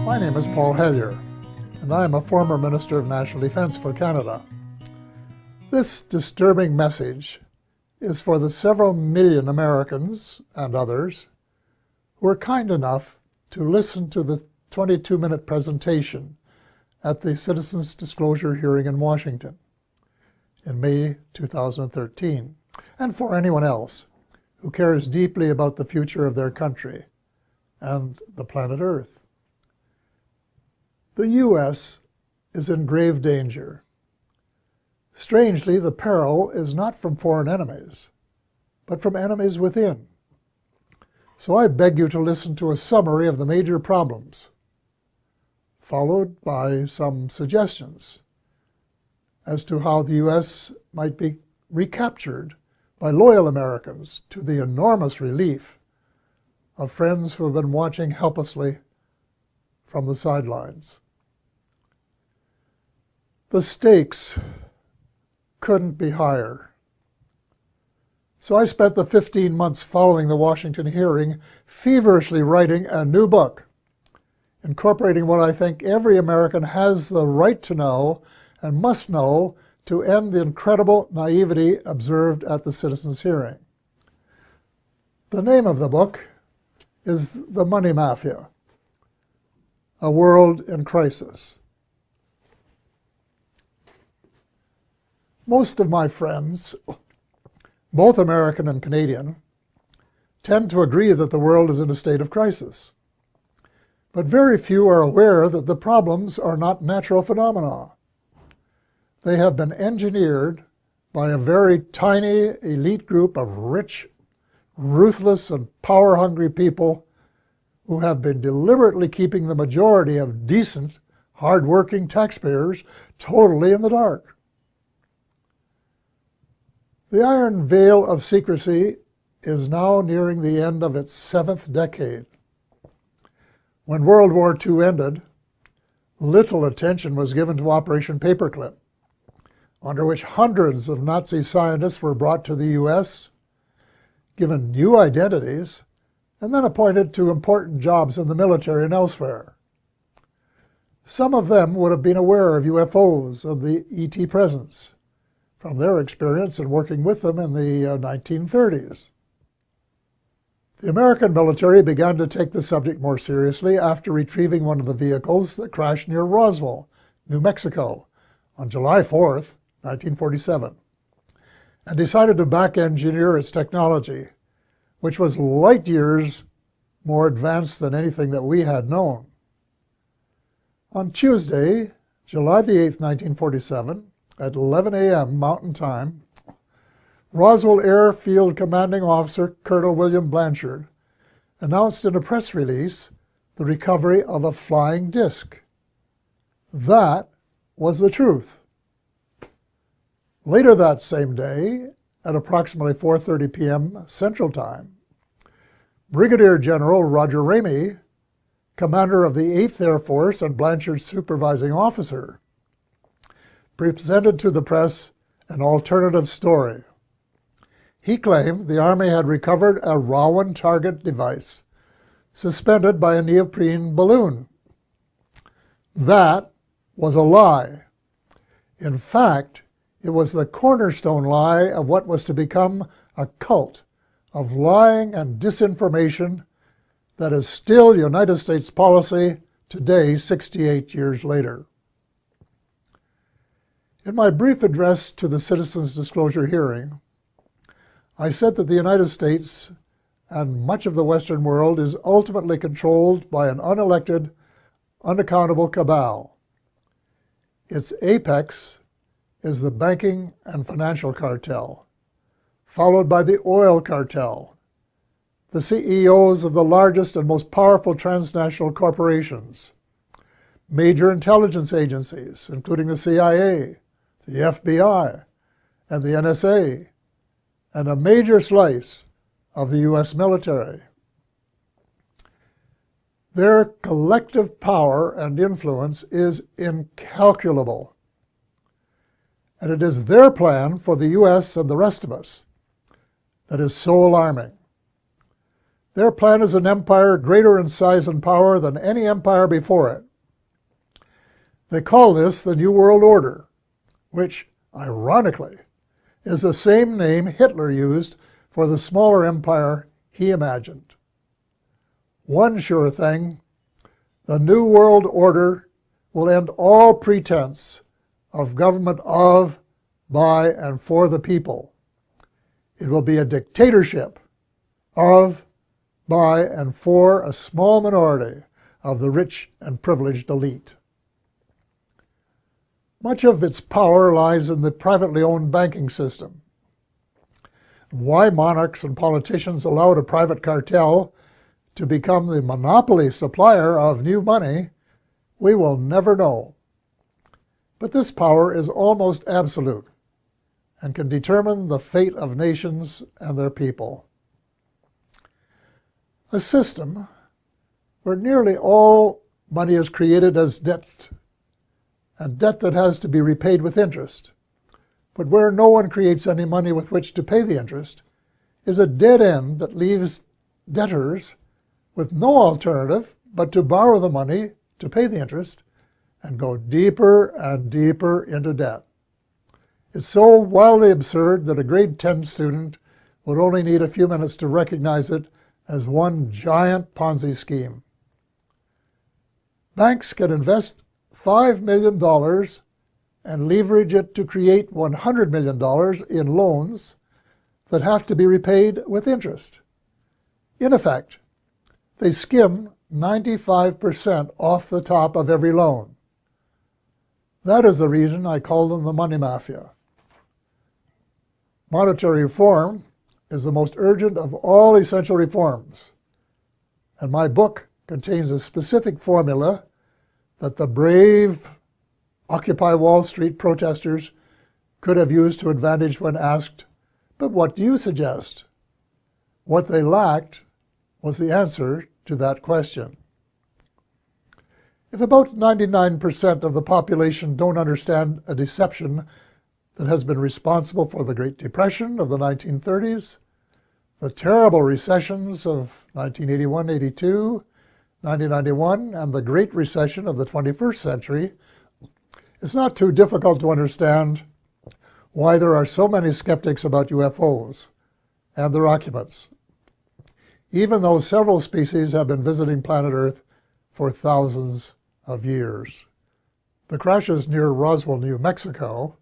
My name is Paul Hellyer, and I am a former Minister of National Defence for Canada. This disturbing message is for the several million Americans and others who were kind enough to listen to the 22-minute presentation at the Citizens Disclosure hearing in Washington in May 2013, and for anyone else who cares deeply about the future of their country and the planet Earth. The U.S. is in grave danger. Strangely, the peril is not from foreign enemies, but from enemies within. So I beg you to listen to a summary of the major problems, followed by some suggestions as to how the U.S. might be recaptured by loyal Americans, to the enormous relief of friends who have been watching helplessly from the sidelines. The stakes couldn't be higher. So I spent the 15 months following the Washington hearing feverishly writing a new book, incorporating what I think every American has the right to know and must know to end the incredible naivety observed at the Citizens hearing. The name of the book is The Money Mafia: A World in Crisis. Most of my friends, both American and Canadian, tend to agree that the world is in a state of crisis. But very few are aware that the problems are not natural phenomena. They have been engineered by a very tiny elite group of rich, ruthless, and power-hungry people who have been deliberately keeping the majority of decent, hard-working taxpayers totally in the dark. The iron veil of secrecy is now nearing the end of its 7th decade. When World War II ended, little attention was given to Operation Paperclip, under which hundreds of Nazi scientists were brought to the U.S., given new identities, and then appointed to important jobs in the military and elsewhere. Some of them would have been aware of UFOs and the ET presence from their experience in working with them in the 1930s. The American military began to take the subject more seriously after retrieving one of the vehicles that crashed near Roswell, New Mexico, on July 4th, 1947, and decided to back-engineer its technology, which was light years more advanced than anything that we had known. On Tuesday, July the 8th, 1947, at 11 a.m. Mountain Time, Roswell Airfield Commanding Officer Colonel William Blanchard announced in a press release the recovery of a flying disc. That was the truth. Later that same day, at approximately 4:30 p.m. Central Time, Brigadier General Roger Ramey, commander of the 8th Air Force and Blanchard's supervising officer, presented to the press an alternative story. He claimed the Army had recovered a Rowan target device suspended by a neoprene balloon. That was a lie. In fact, it was the cornerstone lie of what was to become a cult of lying and disinformation that is still United States policy today, 68 years later. In my brief address to the Citizens Disclosure hearing, I said that the United States and much of the Western world is ultimately controlled by an unelected, unaccountable cabal. Its apex is the banking and financial cartel, followed by the oil cartel, the CEOs of the largest and most powerful transnational corporations, major intelligence agencies, including the CIA, the FBI, and the NSA, and a major slice of the U.S. military. Their collective power and influence is incalculable, and it is their plan for the U.S. and the rest of us that is so alarming. Their plan is an empire greater in size and power than any empire before it. They call this the New World Order, which, ironically, is the same name Hitler used for the smaller empire he imagined. One sure thing, the New World Order will end all pretense of government of, by, and for the people. It will be a dictatorship of, by, and for a small minority of the rich and privileged elite. Much of its power lies in the privately owned banking system. Why monarchs and politicians allowed a private cartel to become the monopoly supplier of new money, we will never know. But this power is almost absolute and can determine the fate of nations and their people. A system where nearly all money is created as debt, and debt that has to be repaid with interest, but where no one creates any money with which to pay the interest, is a dead end that leaves debtors with no alternative but to borrow the money to pay the interest and go deeper and deeper into debt. It's so wildly absurd that a grade 10 student would only need a few minutes to recognize it as one giant Ponzi scheme. Banks can invest $5 million and leverage it to create $100 million in loans that have to be repaid with interest. In effect, they skim 95% off the top of every loan. That is the reason I call them the money mafia. Monetary reform is the most urgent of all essential reforms, and my book contains a specific formula that the brave Occupy Wall Street protesters could have used to advantage when asked, "But what do you suggest?" What they lacked was the answer to that question. If about 99% of the population don't understand a deception that has been responsible for the Great Depression of the 1930s, the terrible recessions of 1981-82, 1991, and the Great Recession of the 21st century, it's not too difficult to understand why there are so many skeptics about UFOs and their occupants, even though several species have been visiting planet Earth for thousands of years. The crashes near Roswell, New Mexico,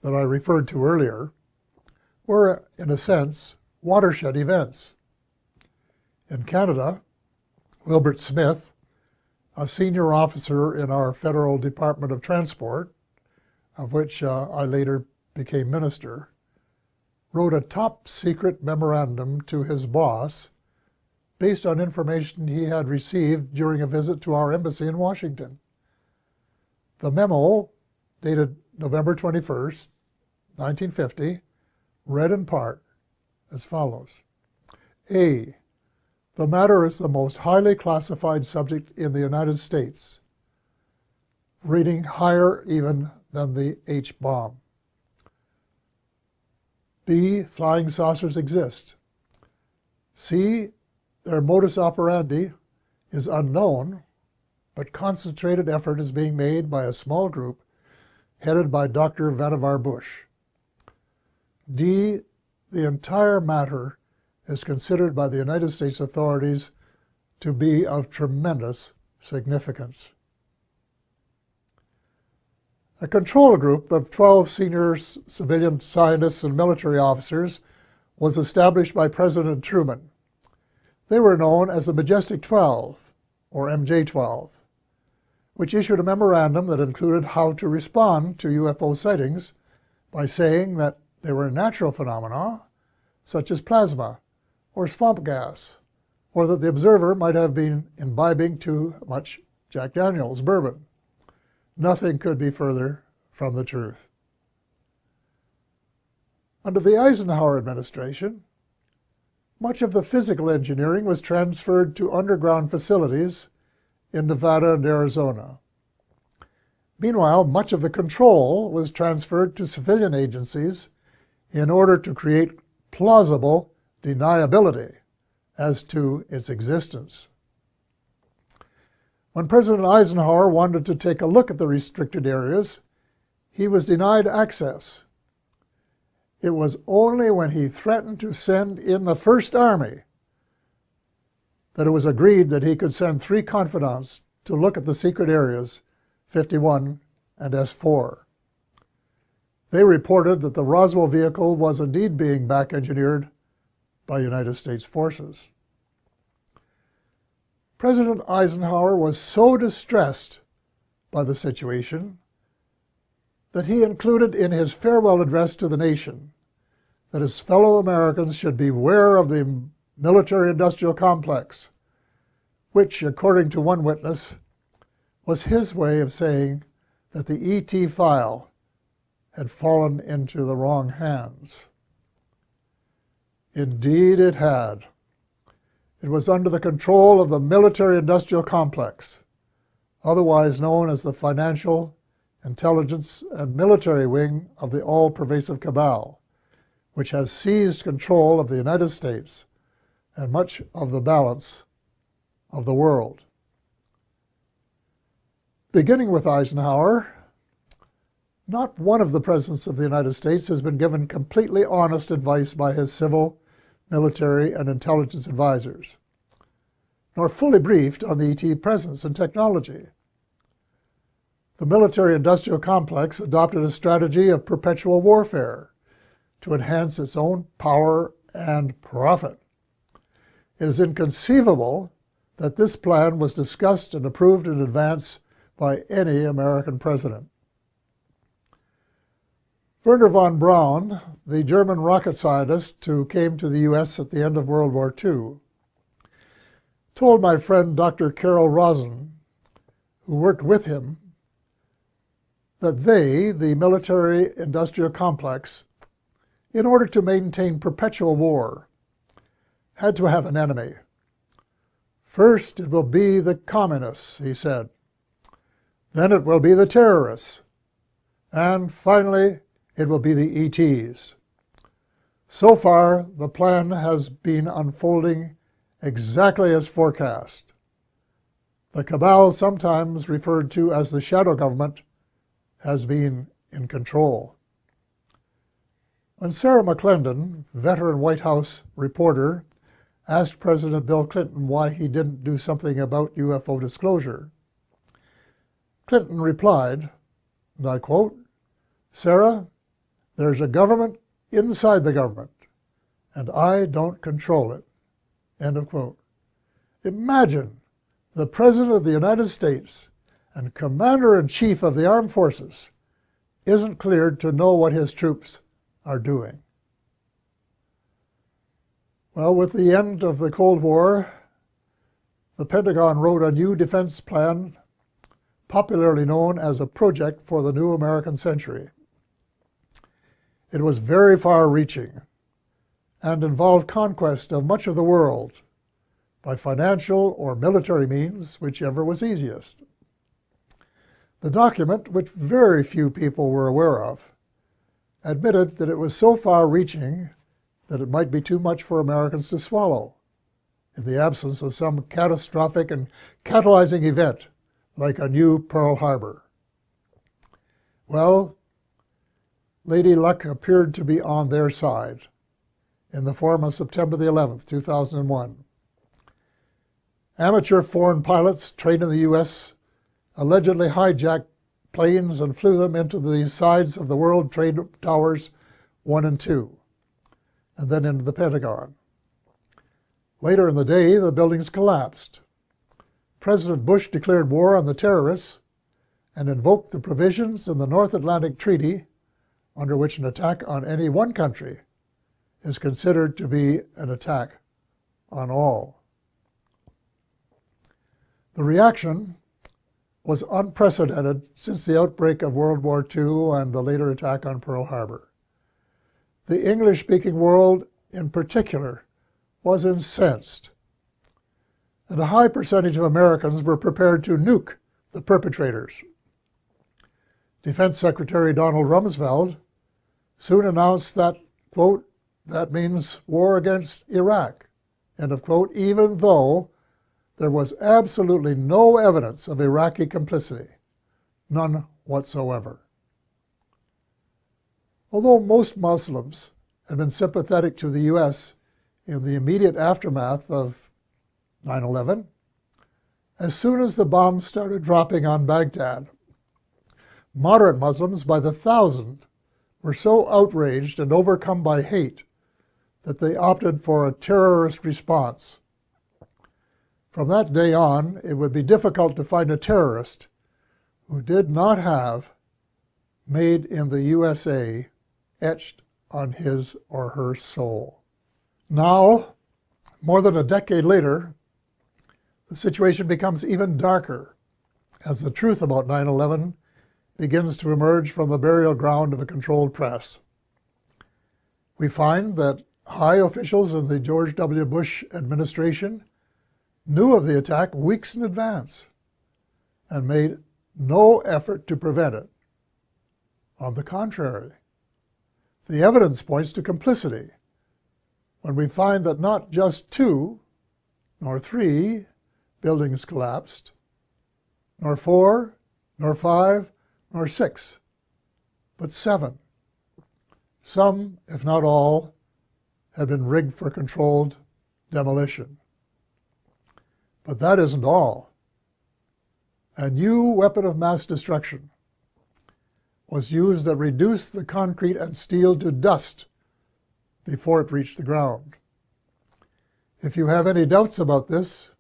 that I referred to earlier, were, in a sense, watershed events. In Canada, Wilbert Smith, a senior officer in our Federal Department of Transport, of which I later became minister, wrote a top-secret memorandum to his boss based on information he had received during a visit to our embassy in Washington. The memo, dated November 21st, 1950, read in part as follows. A. The matter is the most highly classified subject in the United States, reading higher even than the H-bomb. B. Flying saucers exist. C. Their modus operandi is unknown, but concentrated effort is being made by a small group headed by Dr. Vannevar Bush. D. The entire matter is considered by the United States authorities to be of tremendous significance. A control group of 12 senior civilian scientists and military officers was established by President Truman. They were known as the Majestic 12, or MJ-12, which issued a memorandum that included how to respond to UFO sightings by saying that they were natural phenomena, such as plasma or swamp gas, or that the observer might have been imbibing too much Jack Daniels bourbon. Nothing could be further from the truth. Under the Eisenhower administration, much of the physical engineering was transferred to underground facilities in Nevada and Arizona. Meanwhile, much of the control was transferred to civilian agencies in order to create plausible deniability as to its existence. When President Eisenhower wanted to take a look at the restricted areas, he was denied access. It was only when he threatened to send in the First Army that it was agreed that he could send 3 confidants to look at the secret areas 51 and S4. They reported that the Roswell vehicle was indeed being back-engineered by United States forces. President Eisenhower was so distressed by the situation that he included in his farewell address to the nation that his fellow Americans should beware of the military-industrial complex, which, according to one witness, was his way of saying that the ET file had fallen into the wrong hands. Indeed it had. It was under the control of the military-industrial complex, otherwise known as the financial, intelligence, and military wing of the all-pervasive cabal, which has seized control of the United States and much of the balance of the world. Beginning with Eisenhower, not one of the presidents of the United States has been given completely honest advice by his civil, military, and intelligence advisors, nor fully briefed on the ET presence and technology. The military-industrial complex adopted a strategy of perpetual warfare to enhance its own power and profit. It is inconceivable that this plan was discussed and approved in advance by any American president. Wernher von Braun, the German rocket scientist who came to the U.S. at the end of World War II, told my friend Dr. Carol Rosin, who worked with him, that they, the military-industrial complex, in order to maintain perpetual war, had to have an enemy. First, it will be the communists, he said. Then it will be the terrorists. And finally, it will be the ETs. So far, the plan has been unfolding exactly as forecast. The cabal, sometimes referred to as the shadow government, has been in control. When Sarah McClendon, veteran White House reporter, asked President Bill Clinton why he didn't do something about UFO disclosure, Clinton replied, and I quote, "Sarah, there's a government inside the government, and I don't control it." End of quote. Imagine the President of the United States and Commander-in-Chief of the Armed Forces isn't cleared to know what his troops are doing. Well, with the end of the Cold War, the Pentagon wrote a new defense plan, popularly known as a project for the new American century. It was very far-reaching and involved conquest of much of the world by financial or military means, whichever was easiest. The document, which very few people were aware of, admitted that it was so far-reaching that it might be too much for Americans to swallow in the absence of some catastrophic and catalyzing event like a new Pearl Harbor. Well, Lady Luck appeared to be on their side in the form of September the 11th, 2001. Amateur foreign pilots trained in the U.S. allegedly hijacked planes and flew them into the sides of the World Trade Towers 1 and 2, and then into the Pentagon. Later in the day, the buildings collapsed. President Bush declared war on the terrorists and invoked the provisions in the North Atlantic Treaty, under which an attack on any one country is considered to be an attack on all. The reaction was unprecedented since the outbreak of World War II and the later attack on Pearl Harbor. The English-speaking world, in particular, was incensed, and a high percentage of Americans were prepared to nuke the perpetrators. Defense Secretary Donald Rumsfeld soon announced that, quote, "that means war against Iraq," end of quote, even though there was absolutely no evidence of Iraqi complicity, none whatsoever. Although most Muslims had been sympathetic to the U.S. in the immediate aftermath of 9/11, as soon as the bombs started dropping on Baghdad, moderate Muslims by the thousand were so outraged and overcome by hate that they opted for a terrorist response. From that day on, it would be difficult to find a terrorist who did not have "Made in the USA" etched on his or her soul. Now, more than a decade later, the situation becomes even darker as the truth about 9/11 begins to emerge from the burial ground of a controlled press. We find that high officials in the George W. Bush administration knew of the attack weeks in advance and made no effort to prevent it. On the contrary, the evidence points to complicity when we find that not just 2, nor 3 buildings collapsed, nor 4, nor 5, nor 6, but 7. Some, if not all, had been rigged for controlled demolition. But that isn't all. A new weapon of mass destruction was used that reduced the concrete and steel to dust before it reached the ground. If you have any doubts about this,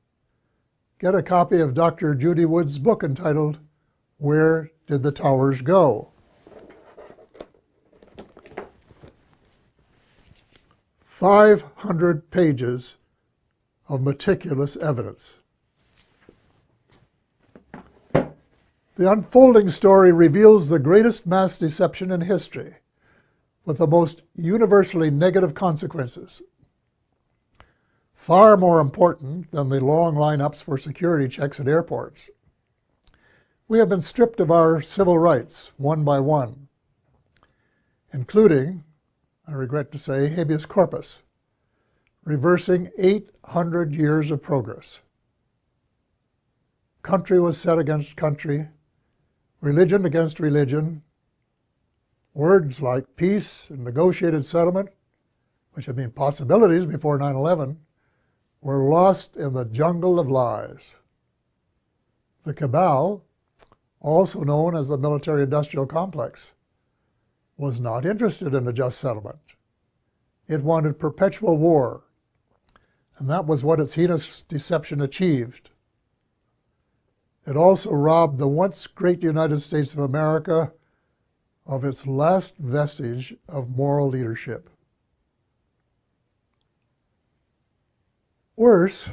get a copy of Dr. Judy Wood's book entitled, "Where Did the Towers Go?" 500 pages of meticulous evidence. The unfolding story reveals the greatest mass deception in history, with the most universally negative consequences. Far more important than the long lineups for security checks at airports. We have been stripped of our civil rights one by one, including, I regret to say, habeas corpus, reversing 800 years of progress. Country was set against country, religion against religion. Words like peace and negotiated settlement, which had been possibilities before 9/11, were lost in the jungle of lies. The cabal, also known as the military-industrial complex, was not interested in a just settlement. It wanted perpetual war, and that was what its heinous deception achieved. It also robbed the once great United States of America of its last vestige of moral leadership. Worse,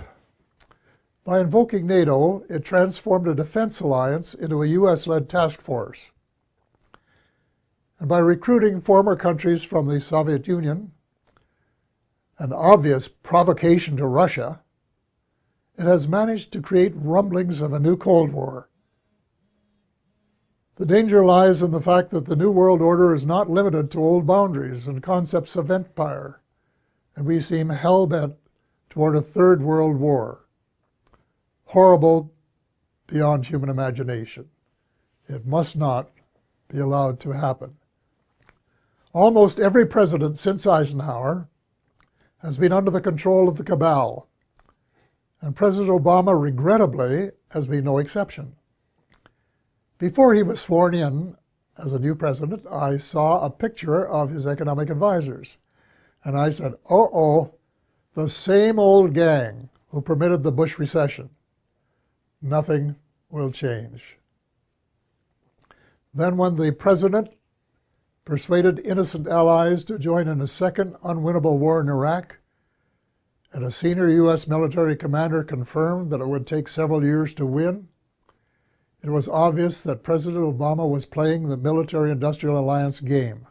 by invoking NATO, it transformed a defense alliance into a US-led task force. And by recruiting former countries from the Soviet Union, an obvious provocation to Russia, it has managed to create rumblings of a new Cold War. The danger lies in the fact that the New World Order is not limited to old boundaries and concepts of empire, and we seem hell-bent toward a third world war. Horrible beyond human imagination. It must not be allowed to happen. Almost every president since Eisenhower has been under the control of the cabal, and President Obama, regrettably, has been no exception. Before he was sworn in as a new president, I saw a picture of his economic advisors, and I said, uh-oh, the same old gang who permitted the Bush recession. Nothing will change. Then when the president persuaded innocent allies to join in a second unwinnable war in Iraq, and a senior U.S. military commander confirmed that it would take several years to win, it was obvious that President Obama was playing the military-industrial alliance game,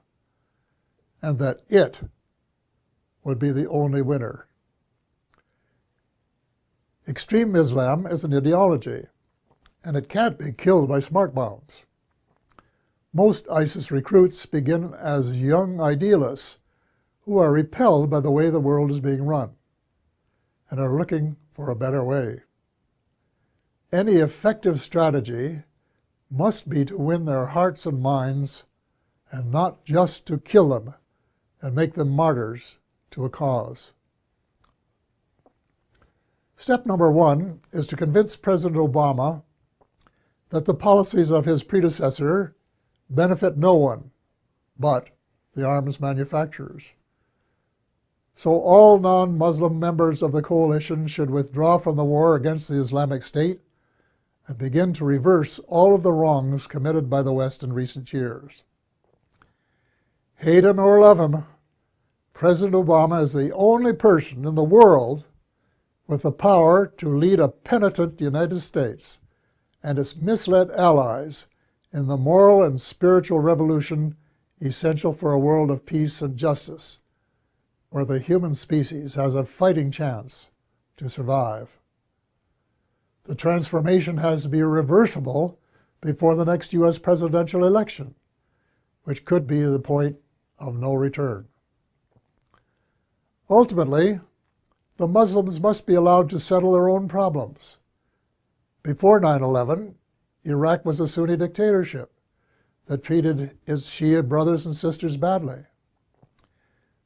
and that it would be the only winner. Extreme Islam is an ideology, and it can't be killed by smart bombs. Most ISIS recruits begin as young idealists who are repelled by the way the world is being run. and are looking for a better way. Any effective strategy must be to win their hearts and minds, and not just to kill them and make them martyrs to a cause. Step number 1 is to convince President Obama that the policies of his predecessor benefit no one but the arms manufacturers. So all non-Muslim members of the coalition should withdraw from the war against the Islamic State and begin to reverse all of the wrongs committed by the West in recent years. Hate him or love him, President Obama is the only person in the world with the power to lead a penitent United States and its misled allies in the moral and spiritual revolution essential for a world of peace and justice, where the human species has a fighting chance to survive. The transformation has to be reversible before the next U.S. presidential election, which could be the point of no return. Ultimately, the Muslims must be allowed to settle their own problems. Before 9/11, Iraq was a Sunni dictatorship that treated its Shia brothers and sisters badly.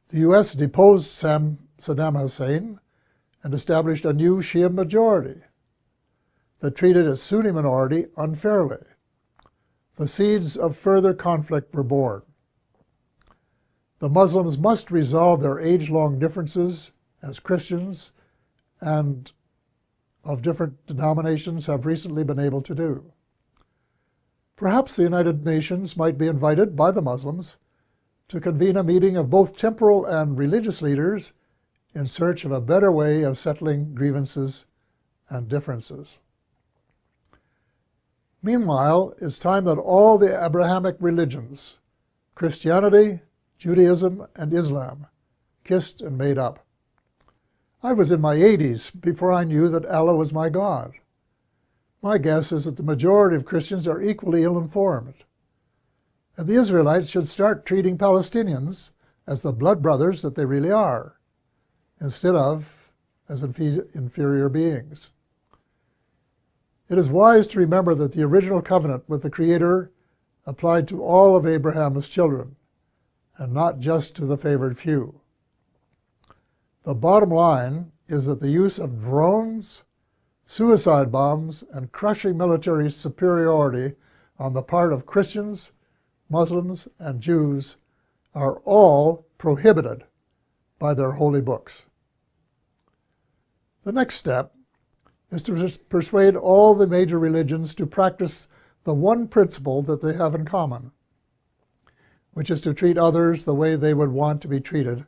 The U.S. deposed Saddam Hussein and established a new Shia majority that treated its Sunni minority unfairly. The seeds of further conflict were born. The Muslims must resolve their age-long differences as Christians and of different denominations have recently been able to do. Perhaps the United Nations might be invited by the Muslims to convene a meeting of both temporal and religious leaders in search of a better way of settling grievances and differences. Meanwhile, it's time that all the Abrahamic religions, Christianity, Judaism, and Islam, kissed and made up. I was in my 80s before I knew that Allah was my God. My guess is that the majority of Christians are equally ill-informed. And the Israelites should start treating Palestinians as the blood brothers that they really are, instead of as inferior beings. It is wise to remember that the original covenant with the Creator applied to all of Abraham's children, and not just to the favored few. The bottom line is that the use of drones, suicide bombs, and crushing military superiority on the part of Christians, Muslims, and Jews are all prohibited by their holy books. The next step is to persuade all the major religions to practice the one principle that they have in common, which is to treat others the way they would want to be treated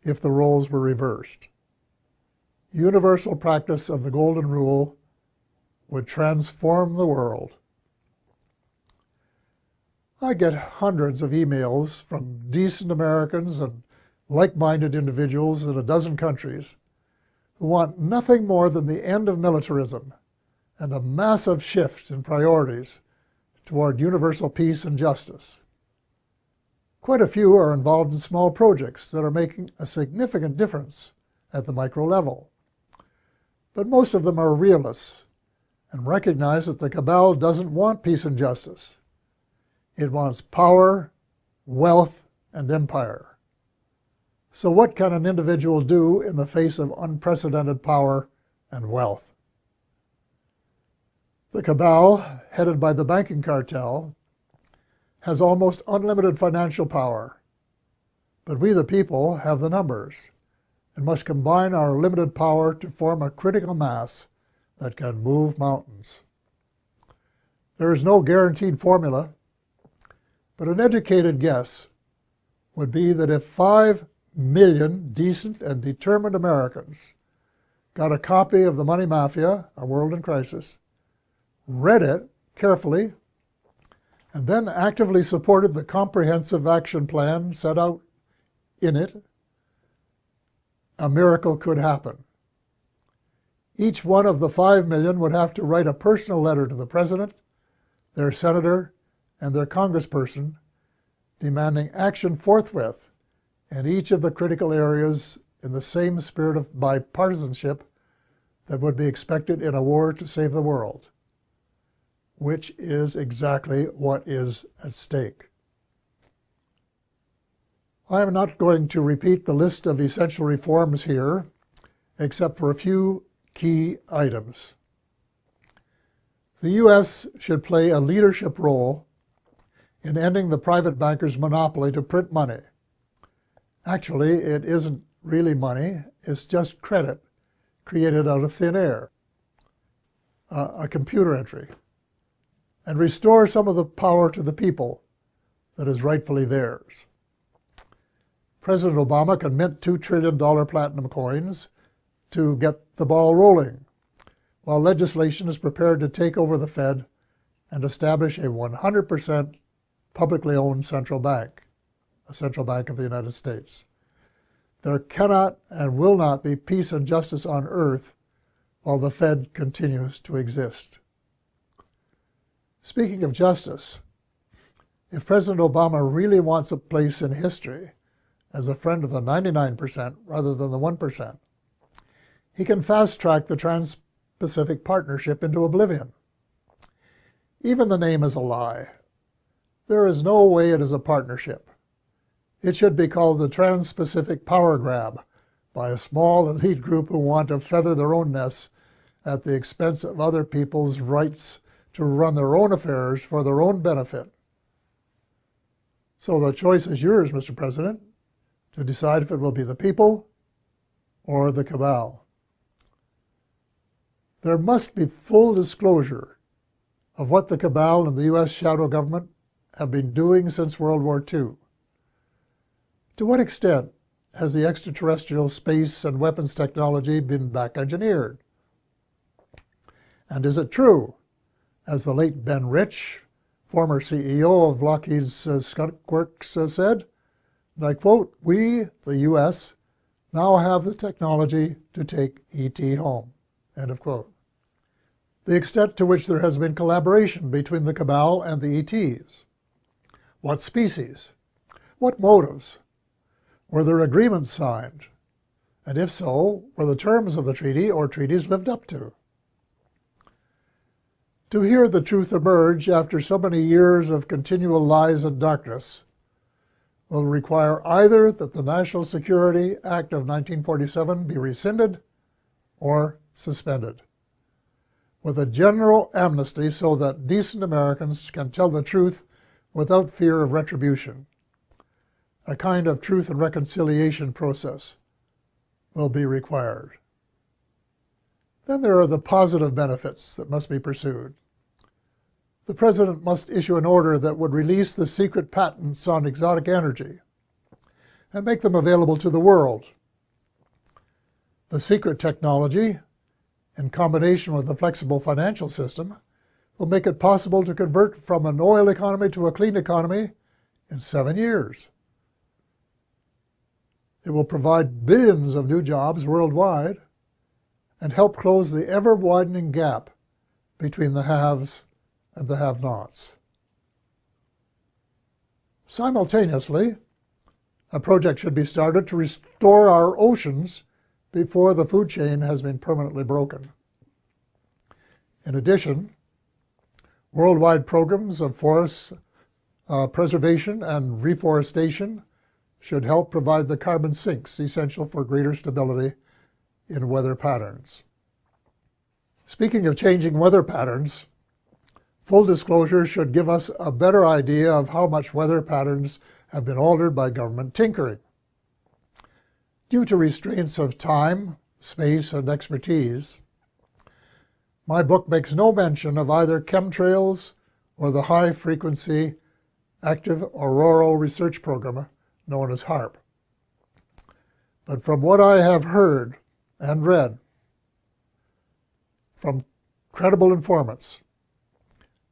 if the roles were reversed. Universal practice of the Golden Rule would transform the world. I get hundreds of emails from decent Americans and like-minded individuals in a dozen countries who want nothing more than the end of militarism and a massive shift in priorities toward universal peace and justice. Quite a few are involved in small projects that are making a significant difference at the micro level. But most of them are realists and recognize that the cabal doesn't want peace and justice. It wants power, wealth, and empire. So what can an individual do in the face of unprecedented power and wealth? The cabal, headed by the banking cartel, has almost unlimited financial power. But we, the people, have the numbers and must combine our limited power to form a critical mass that can move mountains. There is no guaranteed formula, but an educated guess would be that if 5 million decent and determined Americans got a copy of The Money Mafia, A World in Crisis, read it carefully, and then actively supported the comprehensive action plan set out in it, a miracle could happen. Each one of the 5 million would have to write a personal letter to the president, their senator, and their congressperson, demanding action forthwith in each of the critical areas in the same spirit of bipartisanship that would be expected in a war to save the world, which is exactly what is at stake. I am not going to repeat the list of essential reforms here, except for a few key items. The U.S. should play a leadership role in ending the private bankers' monopoly to print money. Actually, it isn't really money, it's just credit created out of thin air, a computer entry, and restore some of the power to the people that is rightfully theirs. President Obama can mint $2 trillion platinum coins to get the ball rolling, while legislation is prepared to take over the Fed and establish a 100% publicly owned central bank, a central bank of the United States. There cannot and will not be peace and justice on earth while the Fed continues to exist. Speaking of justice, if President Obama really wants a place in history as a friend of the 99% rather than the 1%, he can fast-track the Trans-Pacific Partnership into oblivion. Even the name is a lie. There is no way it is a partnership. It should be called the Trans-Pacific Power Grab by a small elite group who want to feather their own nests at the expense of other people's rights to run their own affairs for their own benefit. So the choice is yours, Mr. President, to decide if it will be the people or the cabal. There must be full disclosure of what the cabal and the U.S. shadow government have been doing since World War II. To what extent has the extraterrestrial space and weapons technology been back-engineered? And is it true, as the late Ben Rich, former CEO of Lockheed's Skunk Works, said, and I quote, "We, the U.S., now have the technology to take ET home," end of quote. The extent to which there has been collaboration between the cabal and the ETs. What species? What motives? Were there agreements signed? And if so, were the terms of the treaty or treaties lived up to? To hear the truth emerge after so many years of continual lies and darkness will require either that the National Security Act of 1947 be rescinded or suspended, with a general amnesty so that decent Americans can tell the truth without fear of retribution. A kind of truth and reconciliation process will be required. Then there are the positive benefits that must be pursued. The President must issue an order that would release the secret patents on exotic energy and make them available to the world. The secret technology, in combination with a flexible financial system, will make it possible to convert from an oil economy to a clean economy in 7 years. It will provide billions of new jobs worldwide and help close the ever-widening gap between the haves and the have-nots. Simultaneously, a project should be started to restore our oceans before the food chain has been permanently broken. In addition, worldwide programs of forest preservation and reforestation should help provide the carbon sinks essential for greater stability in weather patterns. Speaking of changing weather patterns, full disclosure should give us a better idea of how much weather patterns have been altered by government tinkering. Due to restraints of time, space, and expertise, my book makes no mention of either chemtrails or the high-frequency active auroral research program known as HAARP. But from what I have heard and read from credible informants,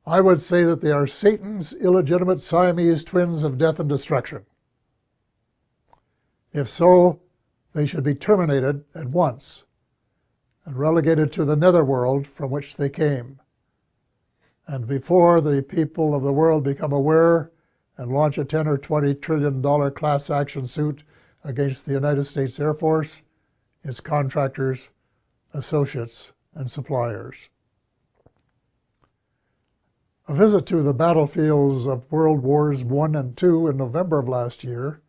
I would say that they are Satan's illegitimate Siamese twins of death and destruction. If so, they should be terminated at once and relegated to the netherworld from which they came. And before the people of the world become aware and launch a $10 or $20 trillion class action suit against the United States Air Force, its contractors, associates, and suppliers. A visit to the battlefields of World Wars I and II in November of last year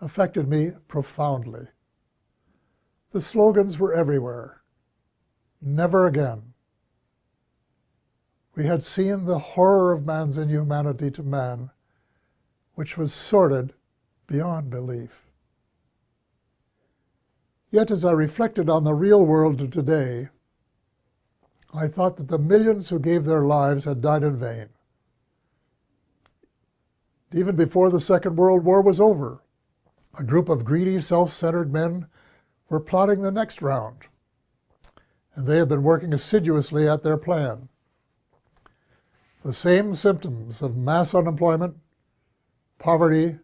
affected me profoundly. The slogans were everywhere. Never again. We had seen the horror of man's inhumanity to man, which was sordid beyond belief. Yet as I reflected on the real world of today, I thought that the millions who gave their lives had died in vain. Even before the Second World War was over, a group of greedy, self-centered men were plotting the next round, and they have been working assiduously at their plan. The same symptoms of mass unemployment, poverty,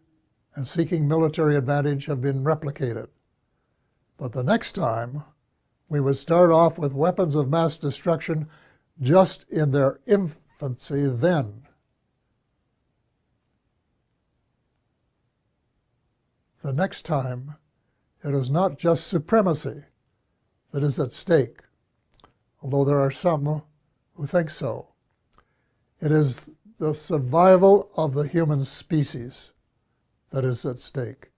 and seeking military advantage have been replicated. But the next time, we would start off with weapons of mass destruction just in their infancy then. The next time, it is not just supremacy that is at stake, although there are some who think so. It is the survival of the human species that is at stake.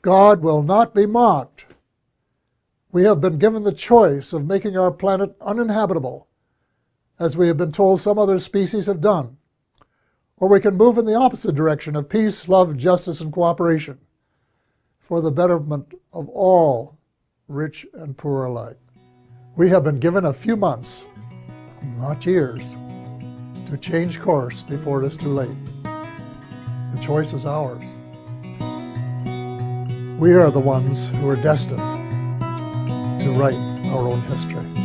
God will not be mocked. We have been given the choice of making our planet uninhabitable, as we have been told some other species have done, or we can move in the opposite direction of peace, love, justice, and cooperation for the betterment of all, rich and poor alike. We have been given a few months, not years, to change course before it is too late. The choice is ours. We are the ones who are destined to write our own history.